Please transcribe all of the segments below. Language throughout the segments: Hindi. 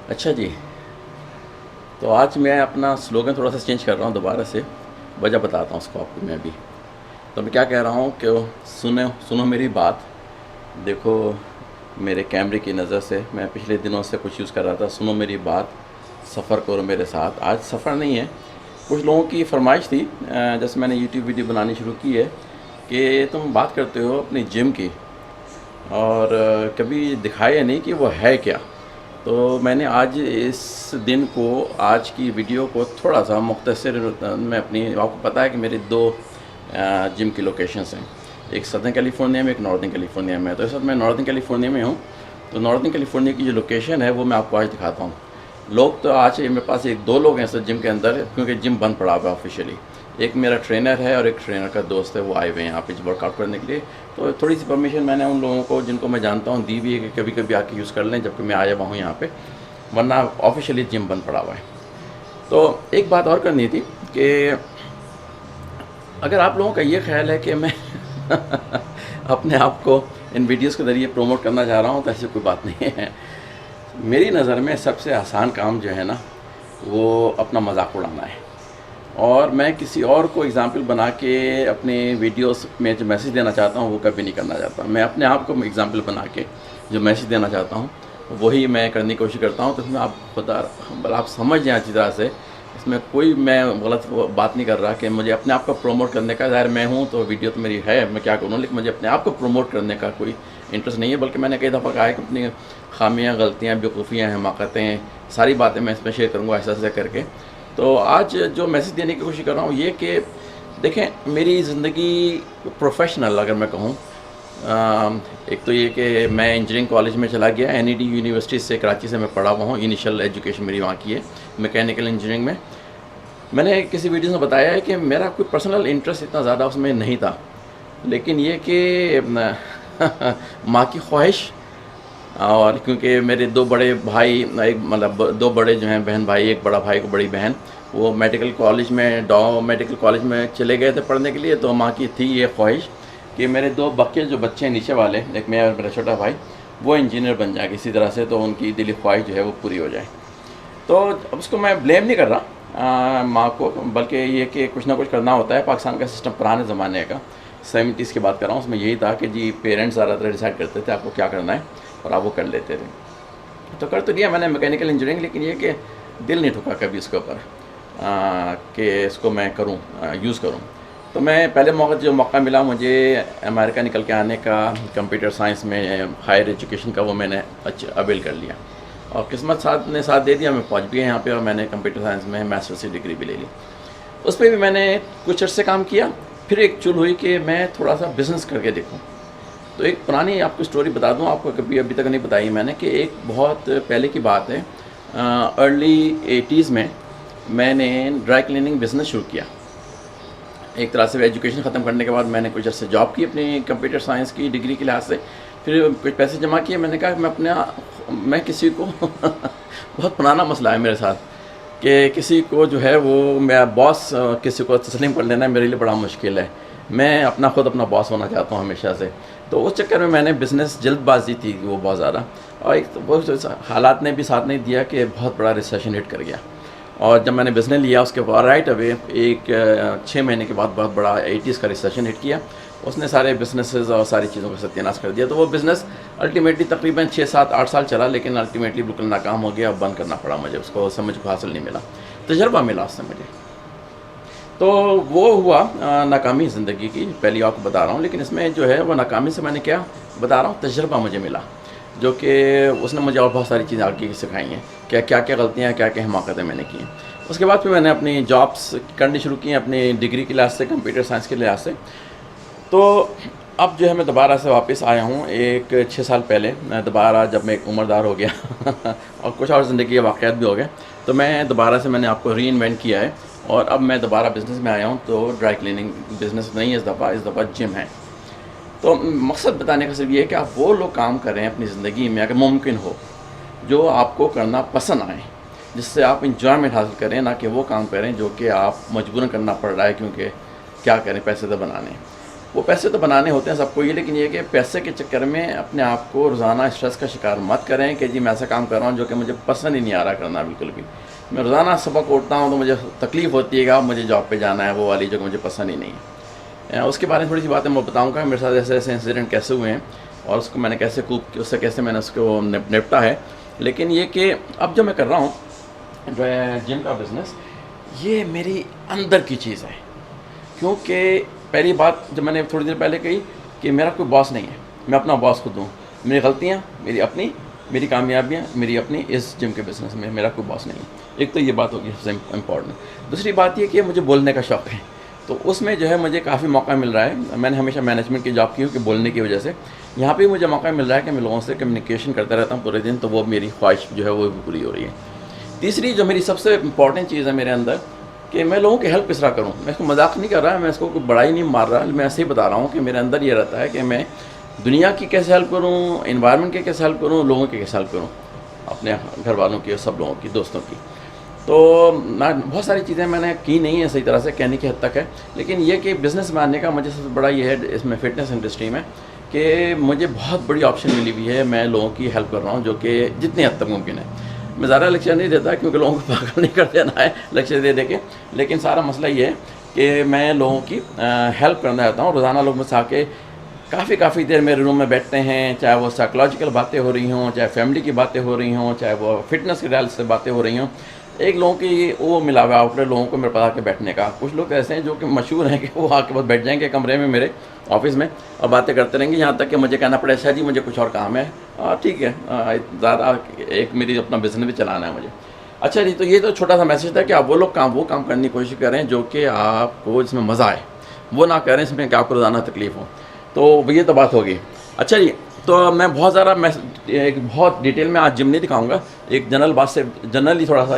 अच्छा जी, तो आज मैं अपना स्लोगन थोड़ा सा चेंज कर रहा हूँ दोबारा से। वजह बताता हूँ उसको आपको मैं अभी। तो मैं क्या कह रहा हूँ कि सुनो सुनो मेरी बात। देखो मेरे कैमरे की नज़र से, मैं पिछले दिनों से कुछ यूज़ कर रहा था, सुनो मेरी बात, सफ़र करो मेरे साथ। आज सफ़र नहीं है, कुछ लोगों की फरमाइश थी। जैसे मैंने यूट्यूब वीडियो बनानी शुरू की है कि तुम बात करते हो अपनी जिम की, और कभी दिखाया नहीं कि वो है क्या। तो मैंने आज इस दिन को, आज की वीडियो को थोड़ा सा मुख्तसर मैं अपनी, आपको पता है कि मेरे दो जिम की लोकेशंस हैं, एक सदर्न कैलिफोर्निया में, एक नॉर्दर्न कैलिफोर्निया में। तो इस वक्त मैं नॉर्दर्न कैलिफोर्निया में हूँ। तो नॉर्दर्न कैलिफोर्निया की जो लोकेशन है वो मैं आपको आज दिखाता हूँ। लोग तो आज मेरे पास एक दो लोग हैं सर जिम के अंदर, क्योंकि जिम बंद पड़ा हुआ है ऑफिशियली। एक मेरा ट्रेनर है और एक ट्रेनर का दोस्त है, वो आए हुए हैं यहाँ पे वर्कआउट करने के लिए। तो थोड़ी सी परमिशन मैंने उन लोगों को जिनको मैं जानता हूँ दी भी है कि कभी कभी आके यूज़ कर लें, जबकि मैं आया हुआ हूँ यहाँ पे, वरना ऑफिशियली जिम बंद पड़ा हुआ है। तो एक बात और करनी थी कि अगर आप लोगों का ये ख्याल है कि मैं अपने आप को इन वीडियोस के ज़रिए प्रमोट करना चाह रहा हूँ, तो ऐसी कोई बात नहीं है। मेरी नज़र में सबसे आसान काम जो है ना, वो अपना मजाक उड़ाना है। और मैं किसी और को एग्ज़ाम्पल बना के अपने वीडियोस में जो मैसेज देना चाहता हूँ वो कभी नहीं करना चाहता। मैं अपने आप को एग्ज़ाम्पल बना के जो मैसेज देना चाहता हूँ वही मैं करने की कोशिश करता हूँ। तो इसमें आप आप समझ जाएँ अच्छी तरह से, इसमें कोई मैं गलत बात नहीं कर रहा कि मुझे अपने आप को प्रमोट करने का, ज़ाहिर मैं हूँ तो वीडियो तो मेरी है, मैं क्या करूँ, लेकिन मुझे अपने आप को प्रमोट करने का कोई इंटरेस्ट नहीं है। बल्कि मैंने कई दफ़ा कहा है कि अपनी खामियाँ, गलतियाँ, बेवकूफ़ियाँ, हमाकतें, सारी बातें मैं इसमें शेयर करूँगा ऐसा ऐसा करके। तो आज जो मैसेज देने की कोशिश कर रहा हूँ ये कि देखें, मेरी ज़िंदगी प्रोफेशनल अगर मैं कहूँ, एक तो ये कि मैं इंजीनियरिंग कॉलेज में चला गया, एनईडी यूनिवर्सिटी से, कराची से मैं पढ़ा हुआ हूँ। इनिशियल एजुकेशन मेरी वहाँ की है, मैकेनिकल इंजीनियरिंग में। मैंने किसी वीडियो में बताया है कि मेरा कोई पर्सनल इंटरेस्ट इतना ज़्यादा उसमें नहीं था, लेकिन ये कि माँ की ख्वाहिश, और क्योंकि मेरे दो बड़े भाई, एक मतलब दो बड़े जो हैं बहन भाई, एक बड़ा भाई को बड़ी बहन, वो मेडिकल कॉलेज में, डॉ मेडिकल कॉलेज में चले गए थे पढ़ने के लिए। तो माँ की थी ये ख्वाहिश कि मेरे दो बच्चे जो बच्चे हैं नीचे वाले, एक मैं और मेरा छोटा भाई, वो इंजीनियर बन जाए किसी तरह से, तो उनकी दिली ख्वाहिश जो है वो पूरी हो जाए। तो अब उसको मैं ब्लेम नहीं कर रहा माँ को, बल्कि ये कि कुछ ना कुछ करना होता है। पाकिस्तान का सिस्टम पुराने ज़माने का, 70s की बात कर रहा हूँ, उसमें यही था कि जी पेरेंट्स ज़्यादातर डिसाइड करते थे आपको क्या करना है और आप वो कर लेते थे। तो कर तो दिया मैंने मैकेनिकल इंजीनियरिंग, लेकिन ये कि दिल नहीं ठुका कभी इसके ऊपर कि इसको मैं करूँ, यूज़ करूँ। तो मैं पहले मौका मिला मुझे अमेरिका निकल के आने का, कंप्यूटर साइंस में हायर एजुकेशन का, वो मैंने अवेल कर लिया। और किस्मत साथ दे दिया, मैं पहुंच भी गया यहाँ पे, और मैंने कंप्यूटर साइंस में मास्टर्स की डिग्री भी ले ली। उस पर भी मैंने कुछ अर्से काम किया। फिर एक चुल हुई कि मैं थोड़ा सा बिज़नेस करके देखूँ। तो एक पुरानी आपको स्टोरी बता दूँ, आपको कभी अभी तक नहीं बताई मैंने, कि एक बहुत पहले की बात है, अर्ली 80s में मैंने ड्राई क्लीनिंग बिज़नेस शुरू किया। एक तरह से एजुकेशन ख़त्म करने के बाद मैंने कुछ अर्से जॉब की अपनी कंप्यूटर साइंस की डिग्री के लिहाज से, फिर कुछ पैसे जमा किए। मैंने कहा मैं किसी को बहुत पुराना मसला है मेरे साथ कि किसी को जो है वो मेरा बॉस, किसी को तस्लीम कर लेना मेरे लिए बड़ा मुश्किल है। मैं खुद अपना बॉस होना चाहता हूँ हमेशा से। तो उस चक्कर में मैंने बिज़नेस, जल्दबाजी थी वो बहुत ज़्यादा, और एक तो बहुत हालात ने भी साथ नहीं दिया कि बहुत बड़ा रिसेशन हिट कर गया। और जब मैंने बिज़नेस लिया उसके बाद राइट अवे एक 6 महीने के बाद बहुत बड़ा 80s का रिसेशन हिट किया। उसने सारे बिजनेसेस और सारी चीज़ों का सत्यानाश कर दिया। तो वो बिज़नेस अल्टीमेटली तकरीबन 6-7-8 साल चला, लेकिन अल्टीमेटली बिल्कुल नाकाम हो गया, बंद करना पड़ा मुझे। उसको समझ को हासिल नहीं मिला, तजर्बा मिला उससे मुझे। तो वो हुआ नाकामी ज़िंदगी की, पहली आपको बता रहा हूँ। लेकिन इसमें जो है वो नाकामी से मैंने क्या बता रहा हूँ, तजर्बा मुझे मिला, जो कि उसने मुझे और बहुत सारी चीज़ें आगे सिखाई हैं, क्या क्या गलतियाँ, क्या क्या हिमाकतें मैंने की हैं। उसके बाद फिर मैंने अपनी जॉब्स करनी शुरू की अपनी डिग्री के लिहाज से, कंप्यूटर साइंस के लिहाज से। तो अब जो है मैं दोबारा से वापस आया हूँ, एक 6 साल पहले दोबारा, जब मैं एक उम्रदार हो गया और कुछ और ज़िंदगी के वाक़यात भी हो गए, तो मैं दोबारा से मैंने आपको रीइन्वेंट किया है, और अब मैं दोबारा बिज़नेस में आया हूँ। तो ड्राई क्लीनिंग बिज़नेस नहीं है इस दफ़ा जिम है। तो मकसद बताने का सिर्फ ये है कि आप वो लोग काम करें अपनी ज़िंदगी में, अगर मुमकिन हो, जो आपको करना पसंद आए, जिससे आप इंजॉयमेंट हासिल करें, ना कि वो काम करें जो कि आप मजबूरन करना पड़ रहा है, क्योंकि क्या करें, पैसे तो बनाने। वो पैसे तो बनाने होते हैं सबको ये, लेकिन ये कि पैसे के चक्कर में अपने आप को रोज़ाना स्ट्रेस का शिकार मत करें कि जी मैं ऐसा काम कर रहा हूँ जो कि मुझे पसंद ही नहीं आ रहा करना बिल्कुल भी। मैं रोज़ाना सुबह को उठता हूँ तो मुझे तकलीफ़ होती है कि अब मुझे जॉब पे जाना है, वो वाली जो कि मुझे पसंद ही नहीं है। उसके बारे में थोड़ी सी बातें मैं बताऊँगा, मेरे साथ ऐसे ऐसे इंसिडेंट कैसे हुए हैं और उसको मैंने कैसे उससे कैसे मैंने उसको निपटा है। लेकिन ये कि अब जो मैं कर रहा हूँ जो है जिम का बिज़नेस, ये मेरी अंदर की चीज़ है। क्योंकि पहली बात जो मैंने थोड़ी देर पहले कही कि मेरा कोई बॉस नहीं है, मैं अपना बॉस खुद हूँ। मेरी गलतियाँ मेरी अपनी, मेरी कामयाबियाँ मेरी अपनी। इस जिम के बिज़नेस में मेरा कोई बॉस नहीं है। एक तो ये बात होगी सबसे इम्पॉर्टेंट। दूसरी बात ये कि मुझे बोलने का शौक़ है, तो उसमें जो है मुझे काफ़ी मौका मिल रहा है। मैंने हमेशा मैनेजमेंट की जॉब की हूँ कि बोलने की वजह से यहाँ पे मुझे मौका मिल रहा है कि मैं लोगों से कम्युनिकेशन करता रहता हूँ पूरे दिन, तो वो मेरी ख्वाहिश जो है वो भी पूरी हो रही है। तीसरी जो मेरी सबसे इम्पॉर्टेंट चीज़ है मेरे अंदर कि मैं लोगों की हेल्प किस तरह करूँ। मैं इसको मजाक नहीं कर रहा, मैं इसको कोई बड़ाई नहीं मार रहा, मैं ऐसे ही बता रहा हूँ कि मेरे अंदर ये रहता है कि मैं दुनिया की कैसे हेल्प करूँ, इन्वायरमेंट की कैसे हेल्प करूँ, लोगों की कैसे हेल्प करूँ, अपने घर वालों की, सब लोगों की, दोस्तों की। तो बहुत सारी चीज़ें मैंने की नहीं है सही तरह से, कहने की हद तक है। लेकिन ये कि बिज़नेस में आने का मुझे सबसे बड़ा ये है इसमें फ़िटनेस इंडस्ट्री में कि मुझे बहुत बड़ी ऑप्शन मिली हुई है। मैं लोगों की हेल्प कर रहा हूँ जो कि जितनी हद तक मुमकिन है। मैं ज़्यादा लेक्चर नहीं देता क्योंकि लोगों को पागल नहीं कर देना है लेक्चर दे के, लेकिन सारा मसला ये है कि मैं लोगों की हेल्प करना चाहता हूँ। रोज़ाना लोग मुझसे आके काफ़ी देर मेरे रूम में बैठते हैं, चाहे वो साइकोलॉजिकल बातें हो रही हों, चाहे फैमिली की बातें हो रही हों, चाहे वो फिटनेस के डायल से बातें हो रही हों। एक लोगों की वो मिला हुआ आउटलेट लोगों को मेरे पास आके बैठने का। कुछ लोग ऐसे हैं जो कि मशहूर हैं कि वो आके बस बैठ जाएंगे कमरे में मेरे ऑफिस में और बातें करते रहेंगे, यहाँ तक कि मुझे कहना पड़े अच्छा जी मुझे कुछ और काम है। ठीक है, ज़्यादा एक मेरी अपना बिज़नेस भी चलाना है मुझे। अच्छा जी, तो ये तो छोटा सा मैसेज था कि आप वो काम करने की कोशिश करें जो कि आपको इसमें मज़ा आए, वो ना करें इसमें कि आपको रोज़ाना तकलीफ़ हो। तो ये तो बात होगी। अच्छा जी, तो मैं बहुत ज़्यादा एक बहुत डिटेल में आज जिम नहीं दिखाऊंगा, एक जनरल बात से जनरली थोड़ा सा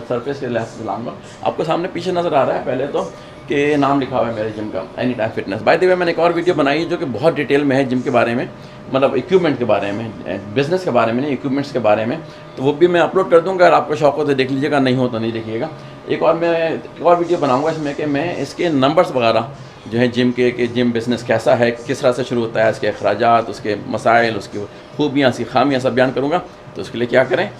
सरफेस के लिहाज से दिलाऊंगा। आपको सामने पीछे नज़र आ रहा है पहले तो कि नाम लिखा हुआ है मेरे जिम का, any time fitness. By the way मैंने एक और वीडियो बनाई है जो कि बहुत डिटेल में है जिम के बारे में, मतलब इक्विपमेंट के बारे में, बिज़नेस के बारे में नहीं, इक्विपमेंट्स के बारे में। तो वो भी मैं अपलोड कर दूँगा, अगर आपको शौक हो तो देख लीजिएगा, नहीं हो तो नहीं देखिएगा। एक और वीडियो बनाऊँगा इसमें कि मैं इसके नंबर्स वगैरह जो है जिम के, कि जिम बिज़नेस कैसा है, किस तरह से शुरू होता है, इसके अखराजात, उसके मसाइल, उसकी खूबियाँ, उसकी खामियाँ सब बयान करूँगा। तो उसके लिए क्या करें,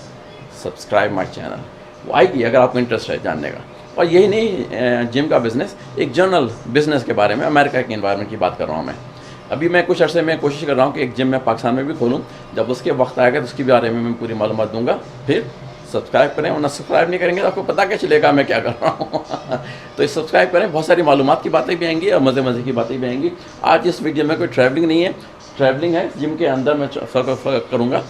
सब्सक्राइब माई चैनल, वो आएगी अगर आपको इंटरेस्ट है जानने का। और यही नहीं, जिम का बिज़नेस, एक जनरल बिज़नेस के बारे में, अमेरिका के एनवायरनमेंट की बात कर रहा हूँ मैं। अभी मैं कुछ अर्से में कोशिश कर रहा हूँ कि एक जिम मैं पाकिस्तान में भी खोलूँ। जब उसके वक्त आएगा तो उसके बारे में मैं पूरी मालूमात दूँगा। फिर सब्सक्राइब करें, वरना सब्सक्राइब नहीं करेंगे तो आपको पता क्या चलेगा मैं क्या कर रहा हूँ। तो इस सब्सक्राइब करें, बहुत सारी मालूमात की बातें भी आएंगी और मज़े की बातें भी आएंगी। आज इस वीडियो में कोई ट्रैवलिंग नहीं है, ट्रैवलिंग है जिम के अंदर मैं करूँगा,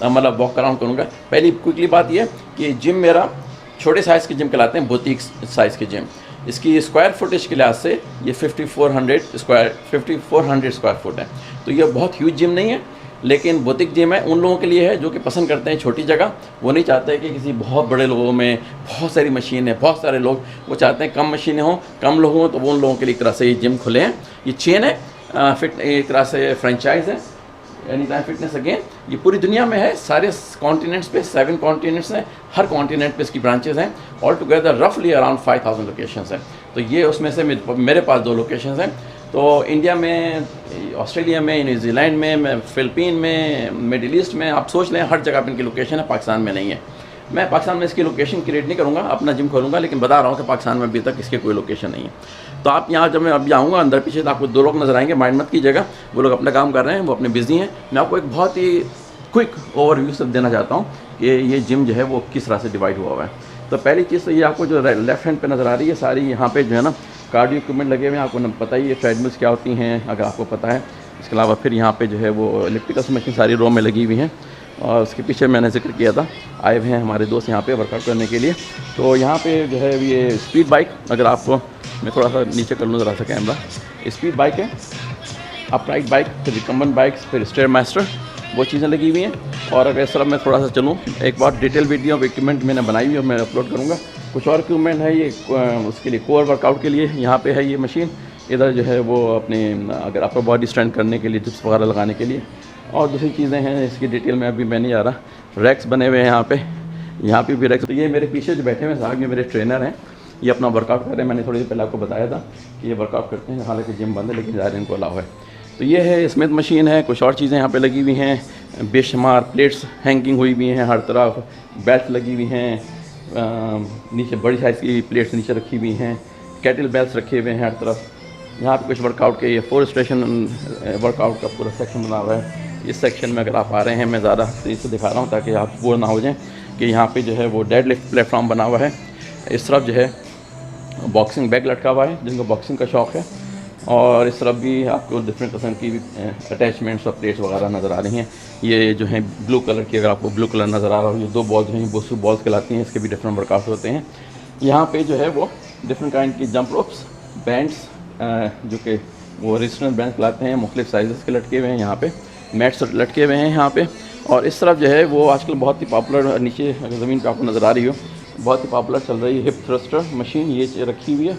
मतलब वॉक अराउंड करूँगा। पहली क्विकली बात यह कि जिम मेरा छोटे साइज़ के जिम कहलाते हैं, बुटीक साइज़ के जिम। इसकी स्क्वायर फुटेज के लिहाज से ये 5400 स्क्वायर फुट है। तो ये बहुत ह्यूज जिम नहीं है, लेकिन बुटीक जिम है उन लोगों के लिए है जो कि पसंद करते हैं छोटी जगह। वो नहीं चाहते कि किसी बहुत बड़े लोगों में बहुत सारी मशीनें, बहुत सारे लोग, वो चाहते हैं कम मशीनें हों, कम लोग हों। तो वो उन लोगों के लिए एक तरह से ये जिम खुले हैं। ये चेन है, एक तरह से फ्रेंचाइज है एनी टाइम फिटनेस। अगेन ये पूरी दुनिया में है, सारे कॉन्टिनेंट्स पे, 7 कॉन्टिनेंट्स हैं, हर कॉन्टिनेंट पे इसकी ब्रांचेस हैं। ऑल टुगेदर रफली अराउंड 5000 लोकेशंस हैं। तो ये उसमें से मेरे पास 2 लोकेशंस हैं। तो इंडिया में, ऑस्ट्रेलिया में, न्यूजीलैंड में, फ़िलिपीन में, मिडिल ईस्ट में, आप सोच लें हर जगह पर इनकी लोकेशन है, पाकिस्तान में नहीं है। मैं पाकिस्तान में इसकी लोकेशन क्रिएट नहीं करूँगा, अपना जिम खोलूँगा, लेकिन बता रहा हूँ कि पाकिस्तान में अभी तक इसकी कोई लोकेशन नहीं है। तो आप यहाँ जब मैं अभी आऊँगा अंदर पीछे तो आपको 2 लोग नजर आएंगे, माइंड मत कीजिएगा, वो लोग अपना काम कर रहे हैं, वो अपने बिजी हैं। मैं आपको एक बहुत ही क्विक ओवरव्यू सब देना चाहता हूँ कि ये जिम जो है वो किस तरह से डिवाइड हुआ हुआ है। तो पहली चीज़ तो ये आपको जो लेफ्ट हैंड पे नज़र आ रही है, सारी यहाँ पे जो है ना कार्डियो इक्विपमेंट लगे हुए हैं। आपको पता ही है ट्रेडमिल्स क्या होती हैं, अगर आपको पता है। इसके अलावा फिर यहाँ पे जो है वो इलेक्ट्रिकल मशीन सारी रो में लगी हुई हैं। और उसके पीछे मैंने जिक्र किया था, आए हुए हैं हमारे दोस्त यहाँ पे वर्कआउट करने के लिए। तो यहाँ पे जो है ये स्पीड बाइक, अगर आपको, मैं थोड़ा सा नीचे कर लूँ ज़रा सा कैमरा, स्पीड बाइक है, अपराइट बाइक, फिर रिकम्बेंट बाइक्स, फिर स्टेयर मास्टर, वो चीज़ें लगी हुई हैं। और अगर इस तरफ मैं थोड़ा सा चलूँ, एक बहुत डिटेल वीडियो ऑफ इक्विपमेंट मैंने बनाई हुई है, मैं अपलोड करूँगा। कुछ और इक्विपमेंट है ये उसके लिए, कोर वर्कआउट के लिए यहाँ पे है ये मशीन। इधर जो है वो अपने, अगर आपका बॉडी स्ट्रेंथ करने के लिए, डिप्स वगैरह लगाने के लिए। और दूसरी चीज़ें हैं, इसकी डिटेल में अभी मैं नहीं आ रहा। रैक्स बने हुए हैं यहाँ पे भी रैक्स। तो ये मेरे पीछे जो बैठे हुए साहब, ये मेरे ट्रेनर हैं। ये अपना वर्कआउट कर रहे हैं। मैंने थोड़ी देर पहले आपको बताया था कि ये वर्कआउट करते हैं, हालांकि जिम बंद है लेकिन ज़ाहिर इनको अलाउ है। तो ये है स्मिथ मशीन है, कुछ और चीज़ें यहाँ पे लगी हुई हैं, बेशुमार प्लेट्स हैंगिंग हुई हुई हैं हर तरफ, बेल्ट लगी हुई हैं, नीचे बड़ी साइज़ की प्लेट्स नीचे रखी हुई हैं, कैटल बेल्ट रखे हुए हैं हर तरफ। यहाँ पे कुछ वर्कआउट के, ये 4 स्टेशन वर्कआउट का पूरा सेक्शन बना हुआ है। इस सेक्शन में अगर आप आ रहे हैं, मैं ज़्यादा तेज़ी से दिखा रहा हूँ ताकि आप बोर ना हो जाएं, कि यहाँ पे जो है वो डेड लिफ्ट प्लेटफॉर्म बना हुआ है। इस तरफ जो है बॉक्सिंग बैग लटका हुआ है जिनको बॉक्सिंग का शौक़ है, और इस तरफ भी आपको डिफरेंट किस्म की अटैचमेंट्स और प्लेट्स वगैरह नज़र आ रही हैं। ये जो है ब्लू कलर की, अगर आपको ब्लू कलर नज़र आ रहा हो, ये 2 बॉल्स हैं, बोसू बॉल्स कहलाती हैं, इसके भी डिफरेंट वर्कआउट होते हैं। यहाँ पे जो है वो डिफरेंट काइंड की जंप रोप्स, बैंड्स, जो कि वो रेजिस्टेंस बैंड कहलाते हैं, मुख्तलिफ साइज़ के लटके हुए हैं। यहाँ पे मैट्स लटके हुए हैं यहाँ पे। और इस तरफ जो है वो आजकल बहुत ही पॉपुलर, नीचे अगर ज़मीन पे आपको नज़र आ रही हो, बहुत ही पॉपुलर चल रही है हिप थ्रस्टर मशीन, ये रखी हुई है।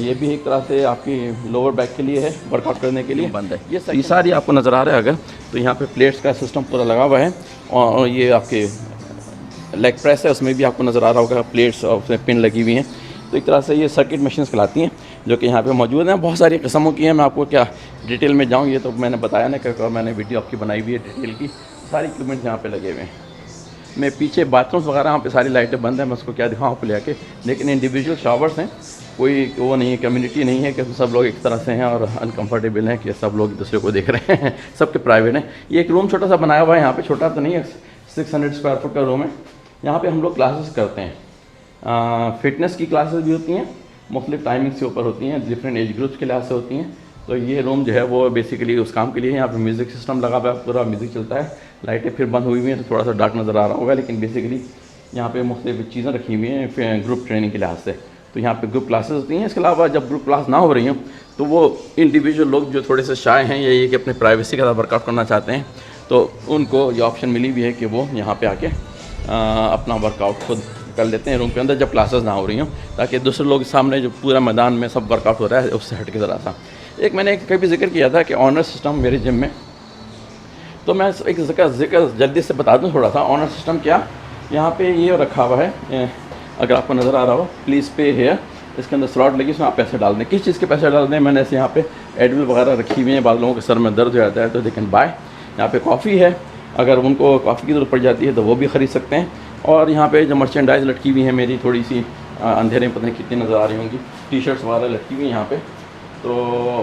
ये भी एक तरह से आपकी लोअर बैक के लिए है, वर्कआउट करने के लिए बंद है। ये सारी आपको नज़र आ रहा है अगर, तो यहाँ पे प्लेट्स का सिस्टम पूरा लगा हुआ है। और ये आपके लेग प्रेस है, उसमें भी आपको नज़र आ रहा होगा प्लेट्स और उसमें पिन लगी हुई हैं। तो एक तरह से ये सर्किट मशीन्स कहलाती हैं जो कि यहाँ पे मौजूद हैं। बहुत सारी किस्मों की हैं, मैं आपको क्या डिटेल में जाऊँ, ये तो मैंने बताया ना कि मैंने वीडियो आपकी बनाई हुई है डिटेल की, सारी इक्विपमेंट्स यहाँ पे लगे हुए हैं। मैं पीछे बाथरूम्स वगैरह यहाँ पे सारी लाइटें बंद हैं, मैं उसको क्या दिखाऊँ आपको ले आके, लेकिन इंडिविजुअल शावर्स हैं, कोई वो नहीं है, कम्युनिटी नहीं है कि सब लोग एक तरह से हैं और अनकम्फर्टेबल हैं कि सब लोग एक दूसरे को देख रहे हैं, सबके प्राइवेट हैं। ये एक रूम छोटा सा बनाया हुआ है यहाँ पे, छोटा तो नहीं है, 600 स्क्वायर फुट का रूम है। यहाँ पे हम लोग क्लासेस करते हैं, फिटनेस की क्लासेस भी होती हैं, मुख्तलिफ टाइमिंग्स के ऊपर होती हैं, डिफरेंट एज ग्रुप्स के लिहाज से होती हैं। तो ये रूम जो है वो बेसिकली उस काम के लिए है। यहाँ पे म्यूज़िक सिस्टम लगा हुआ है, पूरा म्यूज़िक चलता है, लाइटें फिर बंद हुई हुई हैं तो थोड़ा सा डार्क नज़र आ रहा होगा, लेकिन बेसिकली यहाँ पे मुख्तलिफ चीज़ें रखी हुई हैं ग्रुप ट्रेनिंग के लिहाज से। तो यहाँ पे ग्रुप क्लासेस होती हैं। इसके अलावा जब ग्रुप क्लास ना हो रही हों तो वो इंडिविजुअल लोग जो थोड़े से शाय हैं या ये कि अपने प्राइवेसी के साथ वर्कआउट करना चाहते हैं, तो उनको ये ऑप्शन मिली हुई है कि वो यहाँ पे आके अपना वर्कआउट खुद कर लेते हैं रूम के अंदर जब क्लासेस ना हो रही हों, ताकि दूसरे लोग सामने जो पूरा मैदान में सब वर्कआउट हो रहा है उससे हट के ज़रा सा। एक मैंने कभी जिक्र किया था कि ऑनर सिस्टम मेरे जिम में, तो मैं एक जिक्र जल्दी से बता दूं थोड़ा सा। ऑनर सिस्टम क्या, यहाँ पे ये रखा हुआ है, अगर आपको नज़र आ रहा हो, प्लीज़ पे हेयर, इसके अंदर स्लॉट लगी, इसमें आप पैसे डाल दें। किस चीज़ के पैसे डाल दें, मैंने ऐसे यहाँ पे एडविल वगैरह रखी हुई हैं, बाद लोगों के सर में दर्द हो जाता है तो दे कैन बाय। यहाँ पे कॉफ़ी है, अगर उनको कॉफ़ी की ज़रूरत पड़ जाती है तो वो भी ख़रीद सकते हैं। और यहाँ पे जो मर्चेंडाइज लटकी हुई है मेरी, थोड़ी सी अंधेरे में पता नहीं कितनी नज़र आ रही होंगी, टी शर्ट्स वगैरह लटकी हुई हैं यहाँ पे। तो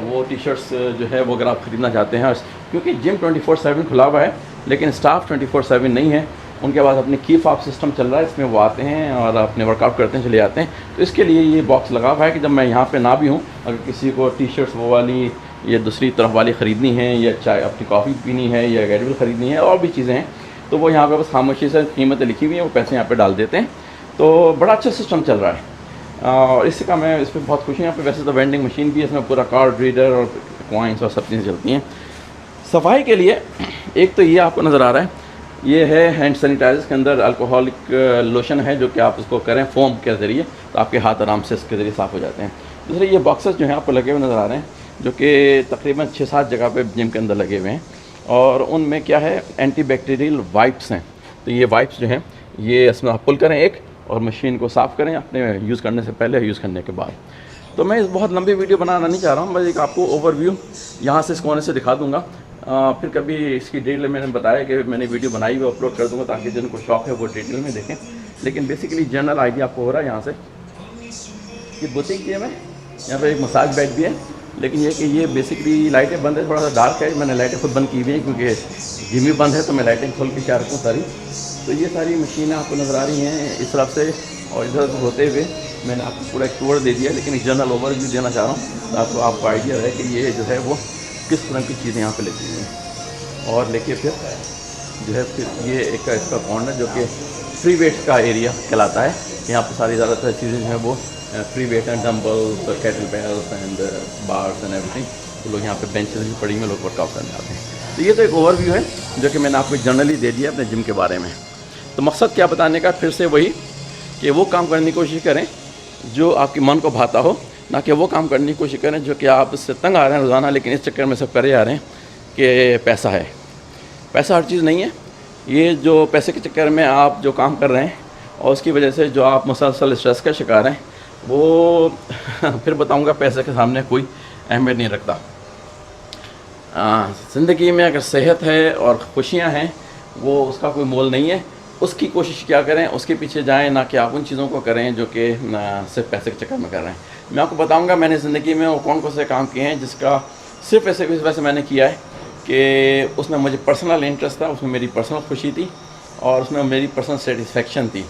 वो टी शर्ट्स जो है वो अगर आप ख़रीदना चाहते हैं, क्योंकि जिम 24/7 खुला हुआ है लेकिन स्टाफ 24/7 नहीं है, उनके पास अपने की फॉब सिस्टम चल रहा है, इसमें वो आते हैं और अपने वर्कआउट करते हैं, चले जाते हैं। तो इसके लिए ये बॉक्स लगा हुआ है कि जब मैं यहाँ पे ना भी हूँ, अगर किसी को टी शर्ट्स वो वाली या दूसरी तरफ वाली ख़रीदनी है, या चाय अपनी कॉफ़ी पीनी है, या एडविल ख़रीदनी है, और भी चीज़ें हैं, तो वो यहाँ पे बस खामोशी से कीमतें लिखी हुई हैं, वो पैसे यहाँ पे डाल देते हैं। तो बड़ा अच्छा सिस्टम चल रहा है और इससे का मैं इस पर बहुत खुश हूँ। यहाँ पे वैसे तो वेंडिंग मशीन भी है, इसमें पूरा कार्ड रीडर और कॉइन्स और सब चीज़ें चलती हैं। सफाई के लिए एक तो ये आपको नज़र आ रहा है, ये है हैंड सैनिटाइजर के अंदर अल्कोहलिक लोशन है, जो कि आप उसको करें फोम के ज़रिए तो आपके हाथ आराम से इसके ज़रिए साफ़ हो जाते हैं। दूसरे ये बॉक्सेस जो हैं आपको लगे हुए नज़र आ रहे हैं, जो कि तकरीबन 6-7 जगह पे जिम के अंदर लगे हुए हैं, और उनमें क्या है, एंटीबैक्टीरियल वाइप्स हैं। तो ये वाइप्स जो हैं ये इसमें आप पुल करें एक, और मशीन को साफ़ करें अपने यूज़ करने से पहले, यूज़ करने के बाद। तो मैं इस बहुत लंबी वीडियो बनाना नहीं चाह रहा हूँ, बस एक आपको ओवरव्यू यहाँ से इस कोने से दिखा दूँगा। फिर कभी इसकी डिटेल मैंने बताया कि मैंने वीडियो बनाई हुई अपलोड कर दूँगा, ताकि जिनको शौक़ है वो डिटेल में देखें। लेकिन बेसिकली जनरल आइडिया आपको हो रहा है यहाँ से। ये बुटीक जिम है, यहाँ पर एक मसाज बेड भी है, लेकिन ये कि ये बेसिकली लाइटें बंद है, थोड़ा सा डार्क है, मैंने लाइटें खुद बंद की हुई हैं क्योंकि जिम भी बंद है, तो मैं लाइटें खोल के क्या रखूँ सारी। तो ये सारी मशीनें आपको नज़र आ रही हैं इस तरफ से, और इधर से होते हुए मैंने आपको पूरा एक टूर दे दिया, लेकिन एक जनरल ओवरव्यू देना चाह रहा हूँ तो आपको आइडिया रहे कि ये जो है वो किस तरह की चीज़ें यहाँ पे लेती हैं। और लेके फिर जो है फिर ये एक इसका कॉर्नर जो कि फ्री वेट का एरिया कहलाता है। यहाँ पे सारी ज़्यादातर चीज़ें जो है वो फ्री वेट हैं, dumbbells, kettlebells and bars and everything. तो लोग यहाँ पे बेंचेस भी पड़ी हुई, लोग वर्कआउट करने आते हैं। तो ये तो एक ओवरव्यू है जो कि मैंने आपको जनरली दे दिया अपने जिम के बारे में। तो मकसद क्या बताने का, फिर से वही कि वो काम करने की कोशिश करें जो आपके मन को भाता हो, ना कि वो काम करने की कोशिश करें जो कि आप इससे तंग आ रहे हैं रोज़ाना, लेकिन इस चक्कर में सब करे जा रहे हैं कि पैसा है। पैसा हर चीज़ नहीं है। ये जो पैसे के चक्कर में आप जो काम कर रहे हैं और उसकी वजह से जो आप मुसलसल स्ट्रेस का शिकार हैं, वो फिर बताऊंगा, पैसे के सामने कोई अहमियत नहीं रखता। ज़िंदगी में अगर सेहत है और खुशियाँ हैं, वो उसका कोई मोल नहीं है। उसकी कोशिश क्या करें, उसके पीछे जाएं, ना कि आप उन चीज़ों को करें जो कि सिर्फ पैसे के चक्कर में कर रहे हैं। मैं आपको बताऊंगा मैंने ज़िंदगी में वो कौन कौन से काम किए हैं जिसका सिर्फ ऐसे इस वजह से मैंने किया है कि उसमें मुझे पर्सनल इंटरेस्ट था, उसमें मेरी पर्सनल खुशी थी और उसमें मेरी पर्सनल सेटिस्फेक्शन थी।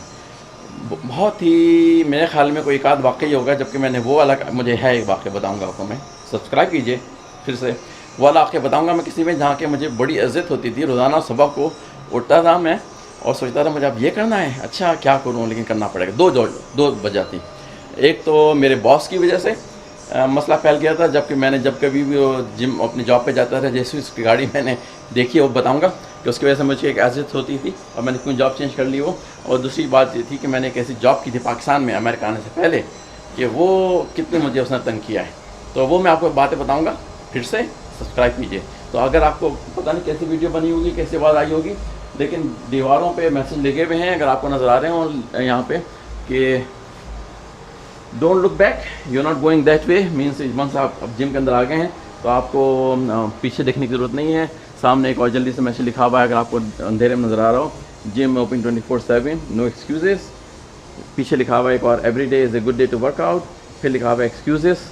बहुत ही मेरे ख्याल में कोई एक आध वाक़ई होगा, जबकि मैंने वो वाला, मुझे है एक वाक़या बताऊंगा आपको मैं। सब्सक्राइब कीजिए फिर से। वो वाला वाक़या बताऊंगा मैं किसी में जहाँ के मुझे बड़ी इज़्ज़त होती थी। रोज़ाना सुबह को उठता था मैं और सोचता था मुझे अब ये करना है, अच्छा क्या करूँ, लेकिन करना पड़ेगा। दो वजह थी। एक तो मेरे बॉस की वजह से मसला फैल गया था, जबकि मैंने जब कभी भी वो जिम अपनी जॉब पे जाता था, जैसे उसकी गाड़ी मैंने देखी है वो बताऊंगा कि उसकी वजह से मुझे एक इज़्ज़त होती थी और मैंने क्यों जॉब चेंज कर ली वो। और दूसरी बात ये थी कि मैंने एक ऐसी जॉब की थी पाकिस्तान में अमेरिका आने से पहले कि वो कितने मुझे उसने तंग किया है। तो वो मैं आपको बातें बताऊँगा। फिर से सब्सक्राइब कीजिए। तो अगर आपको पता नहीं कैसी वीडियो बनी होगी, कैसी आवाज़ आई होगी, लेकिन दीवारों पे मैसेज लिखे हुए हैं, अगर आपको नज़र आ रहे हो यहाँ पे कि don't look back, you not going that way, means once आप अब जिम के अंदर आ गए हैं तो आपको पीछे देखने की ज़रूरत नहीं है। सामने एक और जल्दी से मैसेज लिखा हुआ है, अगर आपको अंधेरे में नज़र आ रहा हो, जिम ओपन 24/7, नो एक्सक्यूजेस। पीछे लिखा हुआ है एक और, every day is a good day to workout. फिर लिखा हुआ है एक्सक्यूजेस,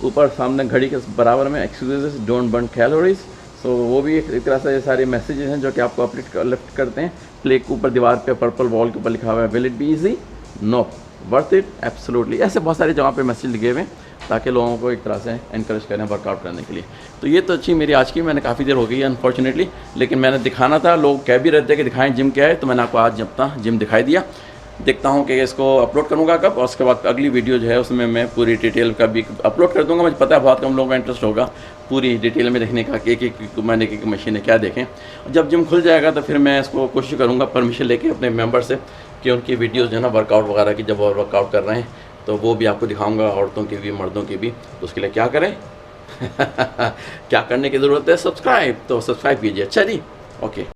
ऊपर सामने घड़ी के बराबर में एक्सक्यूजेस डोंट बर्न कैलोरीज। सो वो भी एक तरह से ये सारे मैसेजेस हैं जो कि आपको लिफ्ट करते हैं। प्ले के ऊपर दीवार पे पर्पल वॉल के ऊपर लिखा हुआ है will it be easy, no, worth it, absolutely. ऐसे बहुत सारे जगह पे मैसेज लिखे हुए हैं ताकि लोगों को एक तरह से इनकरेज करें वर्कआउट करने के लिए। तो ये तो अच्छी मेरी आज की, मैंने काफ़ी देर हो गई है अनफॉर्चुनेटली, लेकिन मैंने दिखाना था, लोग कह भी रहते हैं कि दिखाएं जिम क्या है, तो मैंने आपको आज अपना जिम दिखाई दिया। देखता हूँ कि इसको अपलोड करूँगा कब, और उसके बाद अगली वीडियो जो है उसमें मैं पूरी डिटेल का भी अपलोड कर दूँगा। मुझे पता है बहुत कम लोगों का इंटरेस्ट होगा पूरी डिटेल में देखने का कि एक मैंने एक मशीनें क्या देखें। जब जिम खुल जाएगा तो फिर मैं इसको कोशिश करूँगा परमिशन लेके अपने मेंबर से कि उनकी वीडियोज़ जो है ना वर्कआउट वगैरह की, जब वो वर्कआउट कर रहे हैं तो वो भी आपको दिखाऊँगा, औरतों की भी मर्दों की भी। तो उसके लिए क्या करें क्या करने की ज़रूरत है, सब्सक्राइब, तो सब्सक्राइब कीजिए। अच्छा जी, ओके।